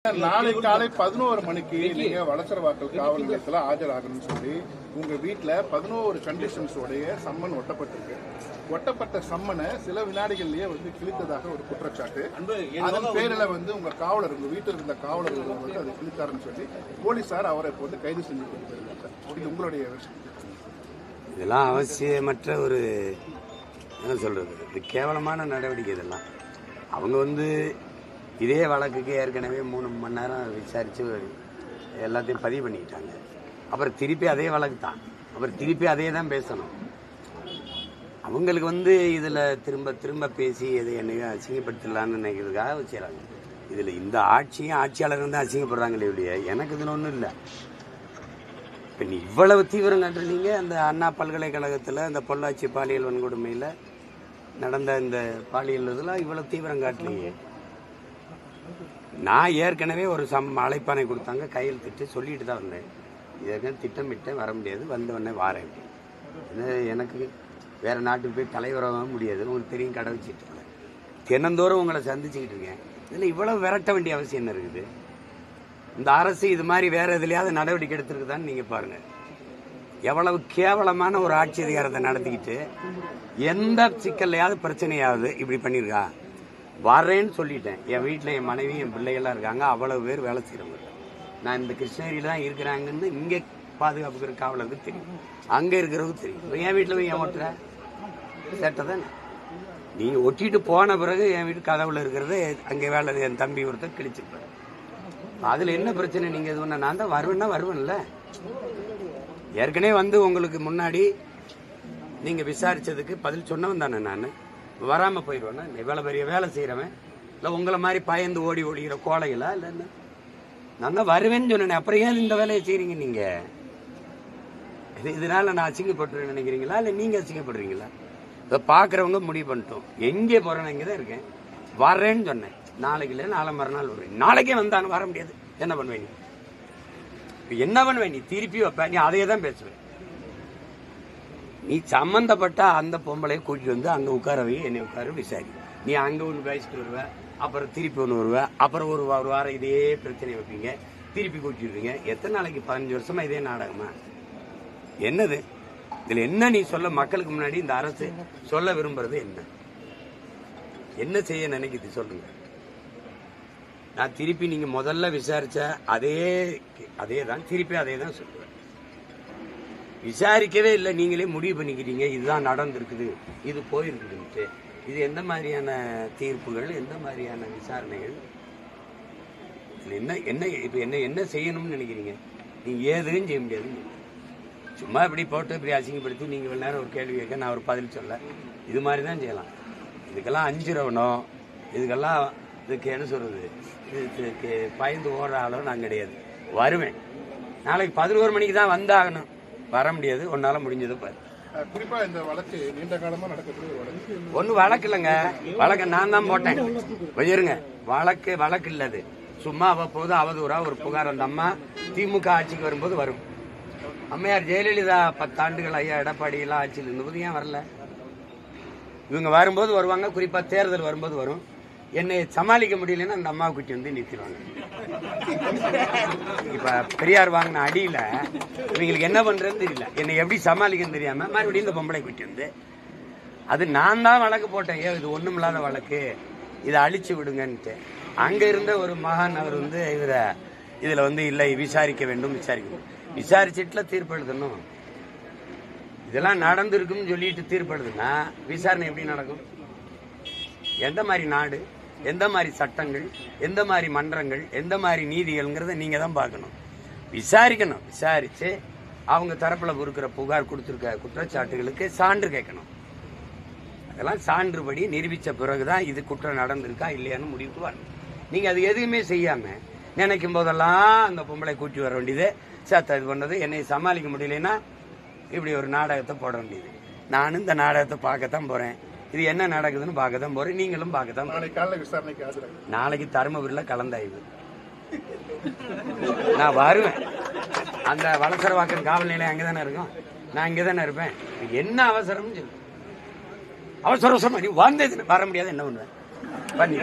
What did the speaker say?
நாளை காலை 11 மணிக்கு நீங்க வளசரவாக்கல் காவல் நிலையத்தில் ஆஜராகணும்னு சொல்லி உங்க வீட்டுல 11 கண்டிஷன்ஸோடைய சம்மன் ஒட்டப்பட்டிருக்கு. ஒட்டப்பட்ட சம்மனை சில வினாடிகள்லயே கிழித்ததாக ஒரு குற்றச்சாட்டு. அதன் பேரில் உங்க காவலர், உங்க வீட்டில் இருந்த காவலர் அதை கிழித்தாருன்னு சொல்லி போலீசார் அவரை இப்போ கைது செஞ்சு கொடுத்திருக்காங்க. இது உங்களுடைய இதெல்லாம் அவசியமற்ற ஒரு என்ன சொல்றது, இது கேவலமான நடவடிக்கை. இதெல்லாம் அவங்க இதே வழக்குக்கு ஏற்கனவே 3 மணி நேரம் விசாரித்து எல்லாத்தையும் பதிவு பண்ணிக்கிட்டாங்க. அப்புறம் திருப்பி அதே வழக்கு தான், அப்புறம் திருப்பி அதே தான் பேசணும். அவங்களுக்கு இதில் திரும்ப திரும்ப பேசி எதை என்னையும் அசிங்கப்படுத்தலான்னு நினைக்கிறதுக்காக செய்கிறாங்க. இதில் இந்த ஆட்சியும் ஆட்சியாளர் அசிங்கப்படுறாங்களே இல்லையா, எனக்கு இதில் ஒன்றும் இல்லை. இப்போ நீ இவ்வளவு தீவிரம் கண்டுறீங்க. அந்த அண்ணா பல்கலைக்கழகத்தில் அந்த பொள்ளாச்சி பாலியல் வன்கொடுமையில் நடந்த இந்த பாலியல் இதெல்லாம் இவ்வளவு தீவிரம் காட்டலையே. நான் ஏற்கனவே ஒரு அழைப்பானை கொடுத்தாங்க, கையெழுத்திட்டு சொல்லிட்டு தான் வந்தேன். இதற்கு திட்டமிட்டேன், வர முடியாது, வந்தவொடனே வாரேன். எனக்கு வேற நாட்டுக்கு போய் தலைவராக முடியாது, உங்களுக்கு தெரியும், கடை வச்சுட்டு இருக்கேன். தினந்தோறும் உங்களை சந்திச்சுக்கிட்டு இருக்கேன். இதில் இவ்வளவு விரட்ட வேண்டிய அவசியம் என்ன இருக்குது? இந்த அரசு இது மாதிரி வேற எதுலையாவது நடவடிக்கை எடுத்திருக்குதான்னு நீங்க பாருங்க. எவ்வளவு கேவலமான ஒரு ஆட்சி அதிகாரத்தை நடத்திக்கிட்டு எந்த சிக்கல்லையாவது பிரச்சனையாவது இப்படி பண்ணியிருக்கா? வரேன்னு சொல்லிட்டேன். என் வீட்டில் என் மனைவி என் பிள்ளைகள்லாம் இருக்காங்க, அவ்வளவு பேர் வேலை செய்கிறவங்க. நான் இந்த கிருஷ்ணகிரியில் தான் இருக்கிறாங்கன்னு இங்கே பாதுகாப்புக்கிற காவலருக்கு தெரியும், அங்கே இருக்கிறவங்க தெரியும். இப்போ என் வீட்டில் போய் ஏன் ஓட்டுற சேட்டை தானே. நீ ஒட்டிட்டு போன பிறகு என் வீட்டு கதவுல இருக்கிறது அங்கே வேலை என் தம்பி ஒருத்தர் கிழிச்சிருப்பாரு. அதில் என்ன பிரச்சனை? நீங்கள் இது ஒன்று நான் தான் வருவேன்னா வருவேன்ல. ஏற்கனவே உங்களுக்கு முன்னாடி நீங்கள் விசாரித்ததுக்கு பதில் சொன்னவன் தானே. நான் வராமல் போயிடுவேன்னா இவ்வளோ பெரிய வேலை செய்கிறவன் இல்லை உங்களை மாதிரி பயந்து ஓடி ஓடிக்கிற கோழைகளா? இல்லை என்ன, நான் தான் வருவேன்னு சொன்னேன். அப்புறம் ஏன் இந்த வேலையை செய்கிறீங்க நீங்கள்? இதனால நான் அசிங்கப்பட்டு நினைக்கிறீங்களா இல்லை நீங்கள் அசிங்கப்படுறீங்களா? இதை பார்க்குறவங்க முடிவு பண்ணிட்டோம். எங்கே போகிறேன்னு இங்கே தான் இருக்கேன். வரேன்னு சொன்னேன். நாளைக்கு இல்லை, நாளை மறுநாள் வருவேன். நாளைக்கே வந்தானு வர முடியாது. என்ன பண்ணுவேன் நீ? என்ன பண்ணுவேன் நீ? திருப்பி வைப்ப, நீ அதையே தான் பேசுவேன். நீ சம்பந்தப்பட்ட அந்த பொம்பளையை கூட்டிட்டு அங்கே உட்கார வை, என்னை உட்கார விசாரி. நீ அங்கே ஒன்று பேசிட்டு வருவ, அப்புறம் திருப்பி ஒன்று வருவ, அப்புறம் ஒரு வாரம் இதே பிரச்சனை வைப்பீங்க, திருப்பி கூட்டிடுவீங்க. எத்தனை நாளைக்கு? 15 வருஷமா இதே நாடகமா? என்னது இதில் என்ன நீ சொல்ல? மக்களுக்கு முன்னாடி இந்த அரசு சொல்ல விரும்புறது என்ன? என்ன செய்ய நினைக்குது சொல்லுங்க. நான் திருப்பி நீங்க முதல்ல விசாரிச்ச அதே தான் திருப்பி அதே தான் சொல்லுவேன். விசாரிக்கவே இல்லை, நீங்களே முடிவு பண்ணிக்கிறீங்க இதுதான் நடந்திருக்குது, இது போயிருக்குதுன்ட்டு. இது எந்த மாதிரியான தீர்ப்புகள், எந்த மாதிரியான விசாரணைகள்? இப்ப என்ன செய்யணும்னு நினைக்கிறீங்க? நீங்க ஏதுன்னு செய்ய முடியாது. சும்மா இப்படி போட்டு இப்படி அசிங்கப்படுத்தி நீங்க இவ்வளவு நேரம் ஒரு கேள்வி கேட்க நான் ஒரு பதில் சொல்ல, இது மாதிரி தான் செய்யலாம். இதுக்கெல்லாம் அஞ்சிரவணும், இதுக்கு என்ன சொல்றது, இதுக்கு பயந்து ஓடுற அளவு நான் கிடையாது. வருவேன். நாளைக்கு 11 மணிக்கு தான் வந்தாகணும், வர முடியாது. ஒன்னால முடிஞ்சது பாரு. குறிப்பா இந்த வழக்கு நீண்ட காலமா நடக்கக்கூடிய வழக்கு. ஒன்னும் வழக்கு இல்லைங்க, வழக்கு நான் தான் போட்டேன். வச்சிருங்க, வழக்கு இல்லது. சும்மா அவ்வப்போது அவதூறா ஒரு புகார். அந்த அம்மா திமுக ஆட்சிக்கு வரும்போது வரும். அம்மையார் ஜெயலலிதா 10 ஆண்டுகள் ஐயா எடப்பாடி எல்லாம் ஆட்சியில் இருந்தபோது ஏன் வரல? இவங்க வரும்போது வருவாங்க, குறிப்பா தேர்தல் வரும்போது வரும். என்னை சமாளிக்க முடியலன்னா அந்த அம்மாவை கூட்டி நிறுத்திடுவாங்க. இப்ப பெரியார் வாங்கின அடியில இவங்களுக்கு என்ன பண்றதுன்னு தெரியல, என்னை எப்படி சமாளிக்கன்னு தெரியாம மறுபடியும் இந்த பொம்பளை கூட்டி அது நான் தான் வழக்கு போட்டேன். இது ஒண்ணும் இல்லாத வழக்கு, இதை அழிச்சு விடுங்கன்ட்டு. அங்க இருந்த ஒரு மகான் அவர் இதுல இல்லை விசாரிக்க வேண்டும், விசாரிச்சுட்டுல தீர்ப்பு எழுதணும். இதெல்லாம் நடந்திருக்குன்னு சொல்லிட்டு தீர்ப்பு எழுதுனா விசாரணை எப்படி நடக்கும்? எந்த மாதிரி நாடு, எந்த மாதிரி சட்டங்கள், எந்த மாதிரி மன்றங்கள், எந்த மாதிரி நீதிகள்ங்கிறத நீங்க தான் பார்க்கணும். விசாரிக்கணும். விசாரிச்சு அவங்க தரப்புல இருக்கிற புகார் கொடுத்திருக்க குற்றச்சாட்டுகளுக்கு சான்று கேட்கணும். அதெல்லாம் சான்றுபடி நிரூபிச்ச பிறகுதான் இது குற்றம் நடந்திருக்கா இல்லையான்னு முடிவுக்கு வரணும். நீங்க அது எதுவுமே செய்யாம நினைக்கும் போதெல்லாம் அந்த பொம்பளை கூட்டி வர வேண்டியது, சாத்த இது பண்ணது, என்னை சமாளிக்க முடியலன்னா இப்படி ஒரு நாடகத்தை போட வேண்டியது. நானும் இந்த நாடகத்தை பார்க்கத்தான் போறேன். இது என்ன நடக்குதுன்னு பார்க்கத்தான் போறேன், நீங்களும் பார்க்கத்தான். நாளைக்கு தருமபுரியில் கலந்தாய்வு. நான் வருவேன். அந்த வளசரவாக்கம் காவல் நிலையம் அங்கதானே இருக்கும், நான் இங்கதானே இருப்பேன். என்ன அவசரம்னு சொல்லு. அவசர அவசரமா நீ வந்தது வர முடியாது, என்ன பண்ணுவேன் பண்ணி